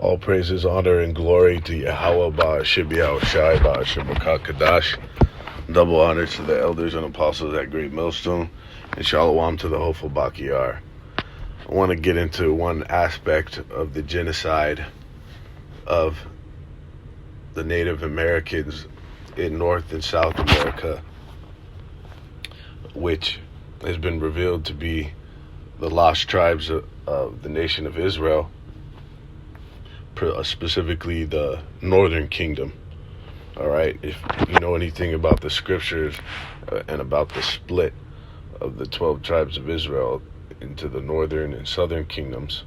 All praises, honor, and glory to Yahweh Ba'ashib Yahushai Ba'ashib Kadash. Double honor to the elders and apostles at Great Millstone, and Shalom to the hopeful Bakiyar. I want to get into one aspect of the genocide of the Native Americans in North and South America, which has been revealed to be the lost tribes of the nation of Israel, specifically the Northern Kingdom. All right, if you know anything about the scriptures and about the split of the 12 tribes of Israel into the Northern and Southern kingdoms,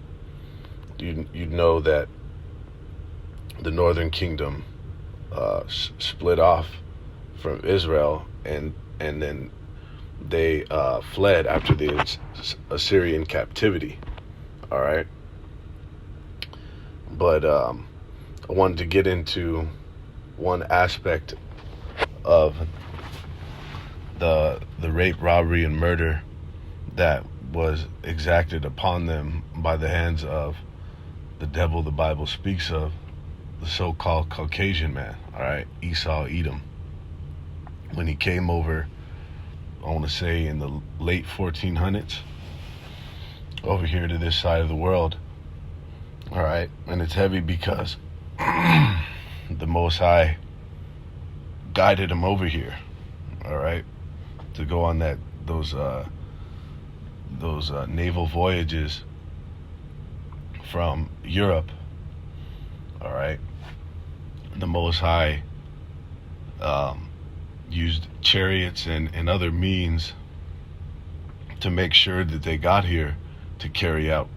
you'd know that the Northern Kingdom split off from Israel, and then they fled after the Assyrian captivity. All right. But I wanted to get into one aspect of the rape, robbery, and murder that was exacted upon them by the hands of the devil the Bible speaks of, the so-called Caucasian man, all right, Esau Edom. When he came over, I want to say in the late 1400s, over here to this side of the world. All right, and it's heavy because the Most High guided him over here. All right, to go on those naval voyages from Europe. All right, the Most High used chariots and other means to make sure that they got here to carry out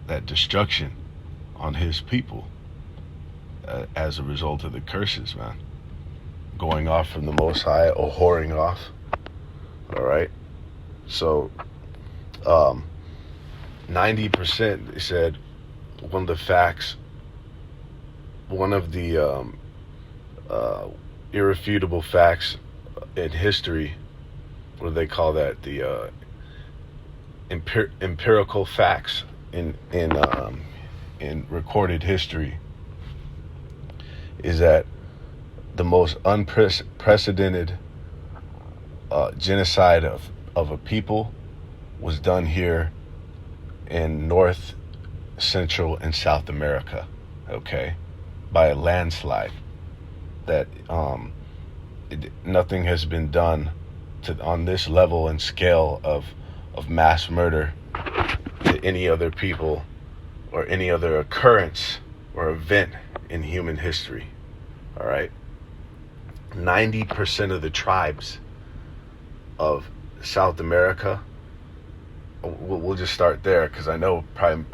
that destruction on his people as a result of the curses, man. Going off from the Most High, or whoring off. All right. So 90%, they said, one of the irrefutable facts in history, what do they call that? The empirical facts in recorded history, is that the most unprecedented genocide of a people was done here in North, Central, and South America, okay, by a landslide. That nothing has been done on this level and scale of mass murder to any other people or any other occurrence or event in human history. All right. 90% of the tribes of South America, we'll just start there because I know probably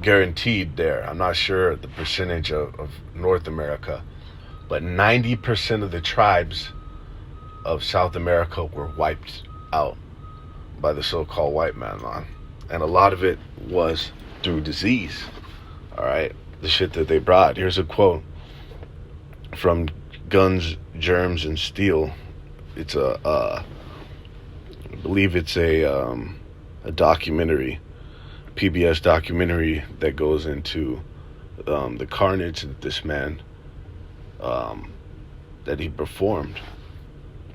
guaranteed there. I'm not sure the percentage of North America, but 90% of the tribes of South America were wiped out by the so-called white man, man. And a lot of it was through disease. All right, the shit that they brought. Here's a quote from Guns, Germs, and Steel. It's I believe it's a documentary, PBS documentary that goes into the carnage that this man that he performed.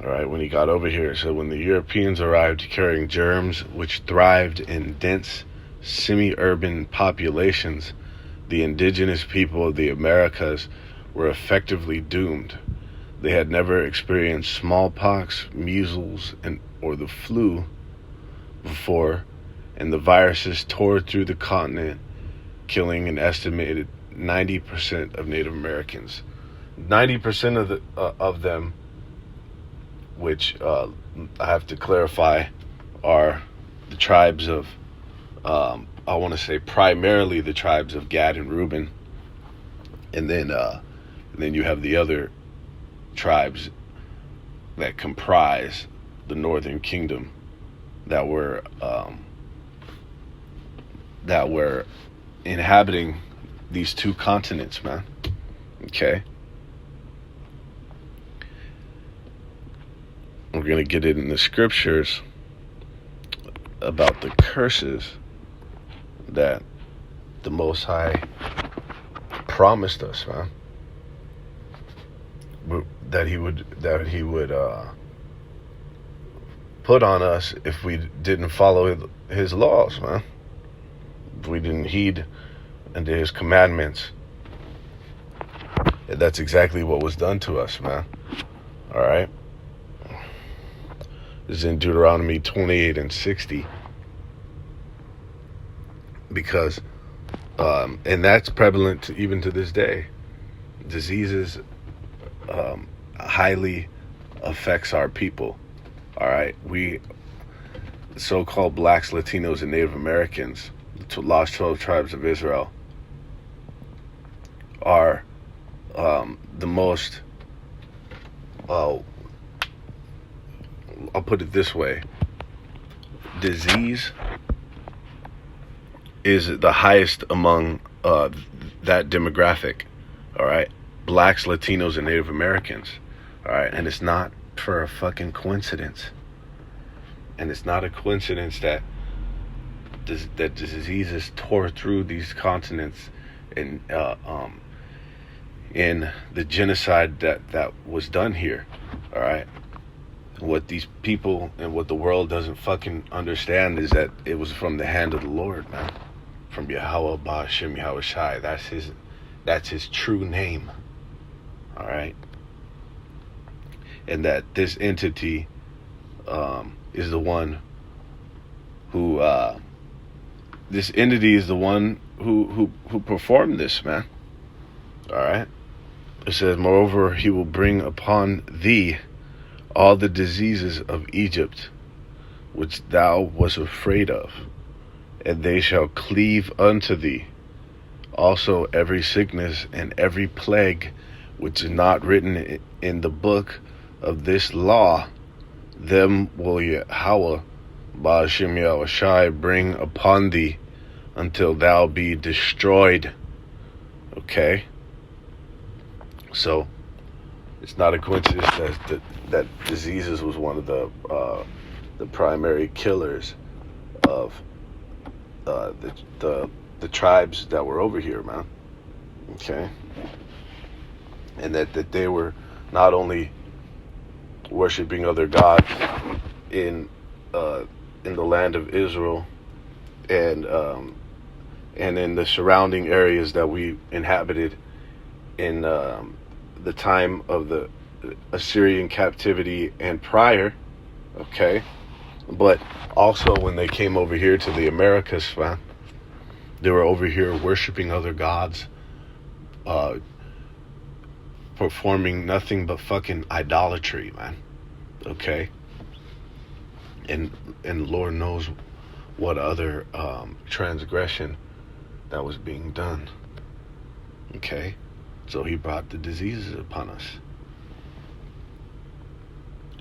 All right, when he got over here. So when the Europeans arrived carrying germs which thrived in dense, semi-urban populations, the indigenous people of the Americas were effectively doomed. They had never experienced smallpox, measles, or the flu before, and the viruses tore through the continent, killing an estimated 90% of Native Americans. 90% of them, which I have to clarify, are the tribes of, I want to say primarily the tribes of Gad and Reuben, and then you have the other tribes that comprise the Northern Kingdom that were inhabiting these two continents, man. Okay. We're going to get it in the scriptures about the curses that the Most High promised us, man, that he would put on us if we didn't follow his laws, man. If we didn't heed unto his commandments. And that's exactly what was done to us, man. All right. This is in Deuteronomy 28 and 60. Because, and that's prevalent even to this day. Diseases highly affects our people. All right. We, so-called blacks, Latinos, and Native Americans, the lost 12 tribes of Israel, are the most, I'll put it this way, disease is the highest among that demographic, all right? Blacks, Latinos, and Native Americans, all right? And it's not for a fucking coincidence. And it's not a coincidence that diseases tore through these continents and in the genocide that was done here, all right? What these people and what the world doesn't fucking understand is that it was from the hand of the Lord, man. From Yahweh Ba'Shem Yahweh Shai. That's his true name, all right? And that this entity is the one who this entity is the one who performed this, man. All right. It says, moreover, he will bring upon thee all the diseases of Egypt, which thou wast afraid of, and they shall cleave unto thee. Also every sickness and every plague which is not written in the book of this law, them will Yahweh Ba'Shem Yahweh Shai bring upon thee until thou be destroyed. Okay? So, it's not a coincidence that diseases was one of the primary killers of the tribes that were over here, man. Okay? And that they were not only worshiping other gods in the land of Israel and in the surrounding areas that we inhabited in the time of the Assyrian captivity and prior, okay? But also when they came over here to the Americas, man, they were over here worshiping other gods, performing nothing but fucking idolatry, man. Okay? And Lord knows what other transgression that was being done. Okay? So he brought the diseases upon us.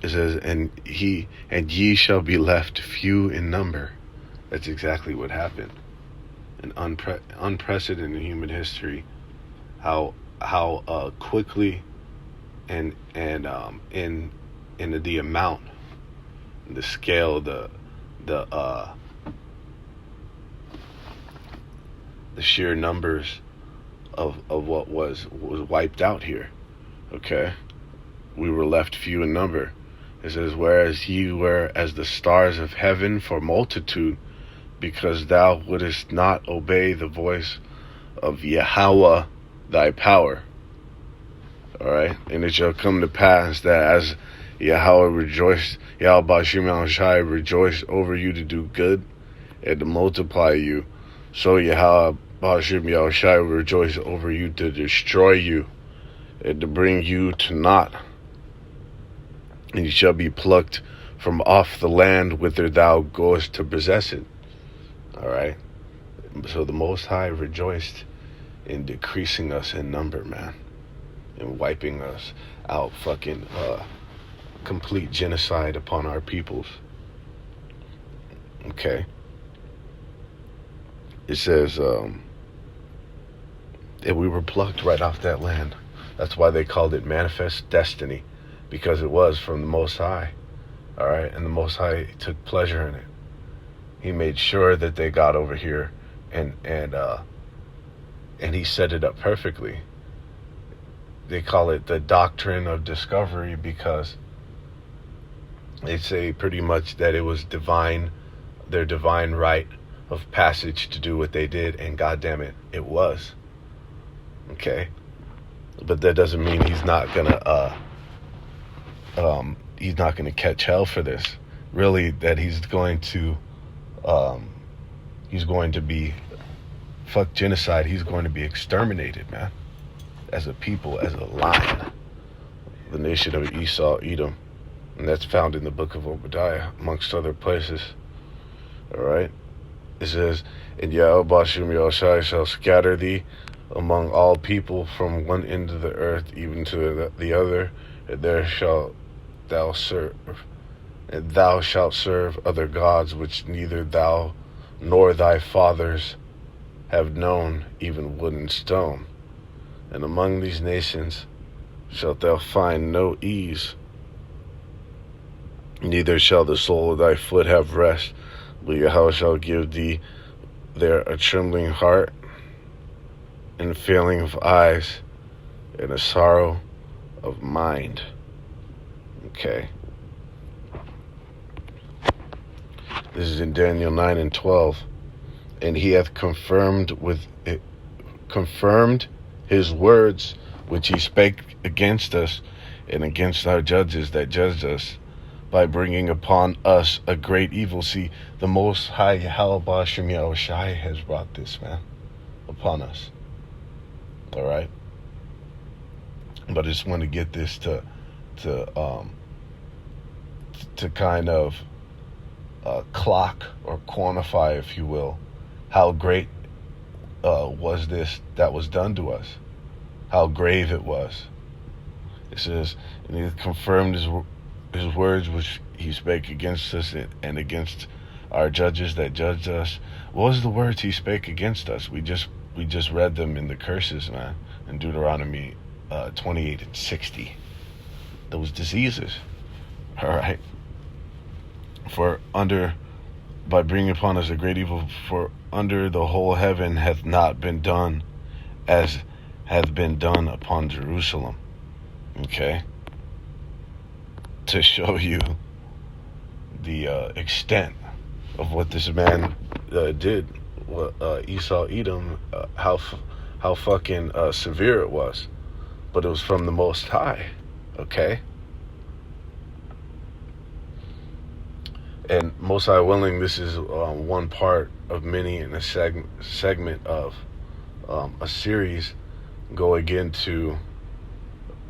It says, and ye shall be left few in number. That's exactly what happened. In unprecedented human history, how quickly and in the amount, the scale, the sheer numbers of what was wiped out here. Okay, we were left few in number. It says, whereas ye were as the stars of heaven for multitude, because thou wouldest not obey the voice of Yahweh thy power. All right, and it shall come to pass that as Yahweh rejoiced, Yahweh Ba'Shem Yahweh Shai rejoiced over you to do good and to multiply you, so Yahweh Ba'Shem Yahweh Shai will rejoice over you to destroy you and to bring you to naught. And you shall be plucked from off the land whither thou goest to possess it. All right. So the Most High rejoiced in decreasing us in number, man, and wiping us out, fucking complete genocide upon our peoples. Okay. It says that we were plucked right off that land. That's why they called it manifest destiny, because it was from the Most High. All right, and the Most High took pleasure in it. He made sure that they got over here and and he set it up perfectly. They call it the doctrine of discovery because they say pretty much that it was divine, their divine right of passage to do what they did, and goddamn it, it was. Okay, but that doesn't mean he's not gonna catch hell for this. Really, that he's going to be fuck genocide. He's going to be exterminated, man, as a people, as a line, the nation of Esau, Edom, and that's found in the book of Obadiah, amongst other places. All right, it says, "And Yahweh Bashem Yahushai shall scatter thee among all people from one end of the earth even to the other, and there shalt thou serve, and thou shalt serve other gods which neither thou nor thy fathers have known, even wood and stone. And among these nations shalt thou find no ease, neither shall the sole of thy foot have rest, but Yahweh shall give thee there a trembling heart, and failing of eyes, and a sorrow of mind." Okay. This is in Daniel 9 and 12. "And he hath confirmed his words which he spake against us and against our judges that judged us, by bringing upon us a great evil." See, the Most High Yahweh Bashem Yahushai has brought this, man, upon us. All right, but I just want to get this to kind of clock or quantify, if you will, how great was this that was done to us, how grave it was. It says, "And he confirmed his words which he spake against us and against our judges that judged us." What was the words he spake against us? We just read them in the curses, man, in Deuteronomy 28 and 60. Those diseases. All right. By bringing upon us a great evil, for under the whole heaven hath not been done as hath been done upon Jerusalem. Okay? To show you the extent of what this man did, Esau, Edom, how fucking severe it was. But it was from the Most High. Okay? And most High willing, this is one part of many in a segment of a series going into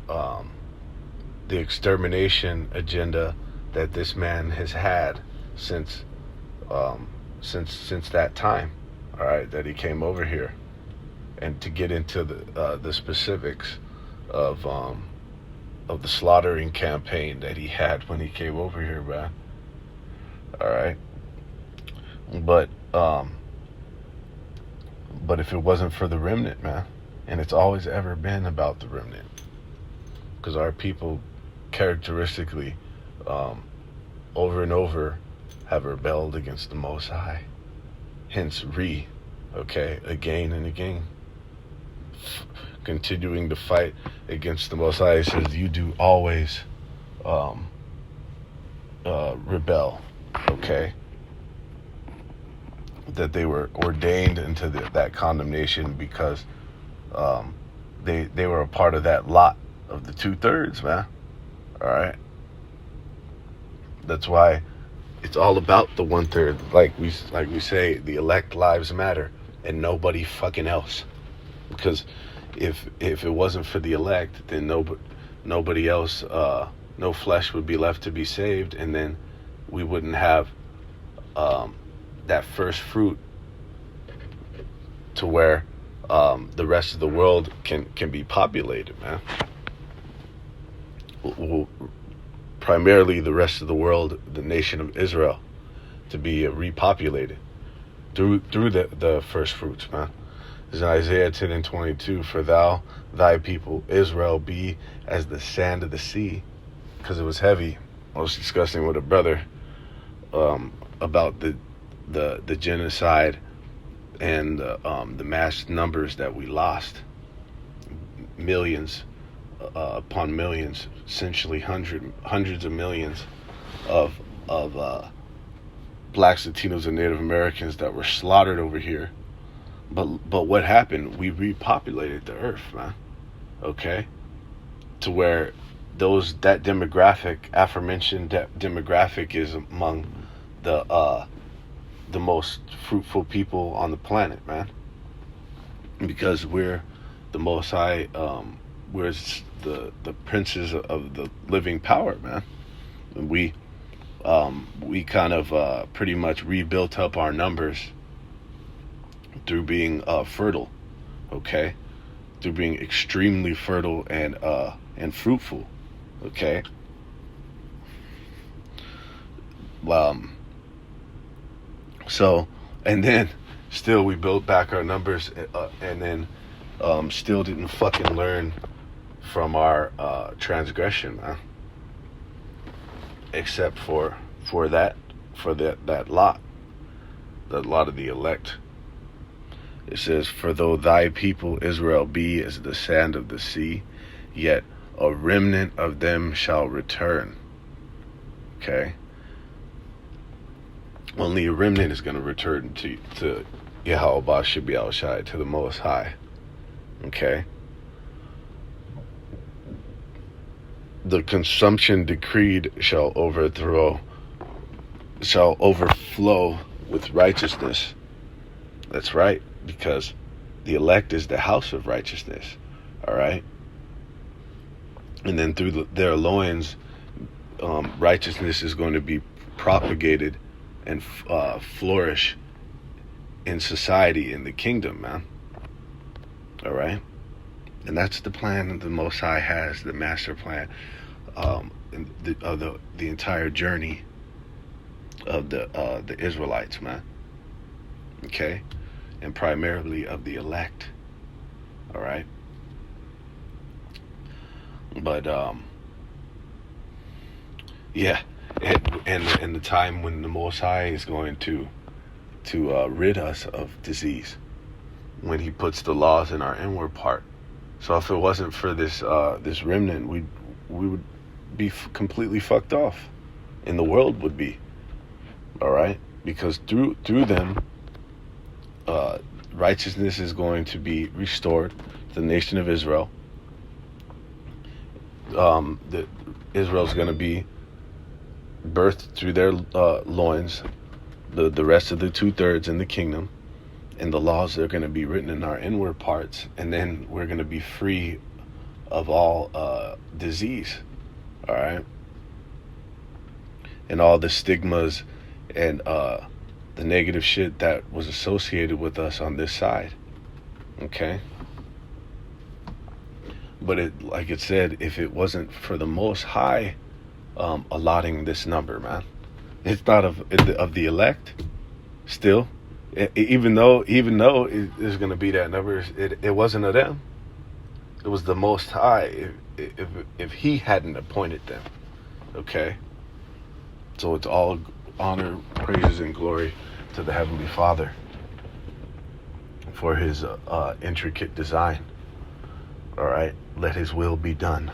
the extermination agenda that this man has had since that time. All right, that he came over here, and to get into the specifics of the slaughtering campaign that he had when he came over here, man. All right, but if it wasn't for the remnant, man, and it's always ever been about the remnant, because our people characteristically, over and over, have rebelled against the Most High. Hence, again and again, continuing to fight against the Most High. It says, "You do always rebel." Okay, that they were ordained into that condemnation because they were a part of that lot of the 2/3, man. All right, that's why it's all about the 1/3. Like we say, the elect lives matter, and nobody fucking else. Because if it wasn't for the elect, then nobody else, no flesh would be left to be saved, and then we wouldn't have that first fruit to where the rest of the world can be populated, man. Well, primarily the rest of the world, the nation of Israel, to be repopulated through the first fruits, man. It's in Isaiah 10 and 22, "For thy people Israel be as the sand of the sea," because it was heavy. I was discussing with a brother about the genocide and the mass numbers that we lost, millions upon millions, essentially hundreds of millions of blacks, Latinos, and Native Americans that were slaughtered over here. But what happened? We repopulated the earth, man. Okay, to where that demographic, aforementioned demographic, is among the most fruitful people on the planet, man. Because we're the Most High, we're the princes of the living power, man. And we kind of pretty much rebuilt up our numbers through being fertile, okay, through being extremely fertile and fruitful, okay. So, and then still we built back our numbers, and then still didn't fucking learn from our transgression, man. Except for that lot of the elect. It says, "For though thy people Israel be as the sand of the sea, yet a remnant of them shall return." Okay. Only a remnant is going to return to Yahweh Shibbi Shai, to the Most High. Okay. The consumption decreed shall overflow with righteousness. That's right, because the elect is the house of righteousness. All right. And then through their loins, righteousness is going to be propagated and flourish in society, in the kingdom, man. All right. And that's the plan that the Most High has, the master plan, of the entire journey of the Israelites, man. Okay, and primarily of the elect. All right. But yeah, and the time when the Most High is going to rid us of disease, when He puts the laws in our inward part. So if it wasn't for this remnant, we would be completely fucked off, and the world would be. All right, because through them, righteousness is going to be restored to the nation of Israel. Israel's going to be birthed through their loins, the rest of the 2/3 in the kingdom. And the laws are going to be written in our inward parts, and then we're going to be free of all disease, all right? And all the stigmas and the negative shit that was associated with us on this side, okay? But like it said, if it wasn't for the Most High allotting this number, man, it's not of the elect, still. Even though there's going to be that number, it wasn't of them. It was the Most High. If He hadn't appointed them, okay. So it's all honor, praises, and glory to the Heavenly Father for His intricate design. All right, let His will be done.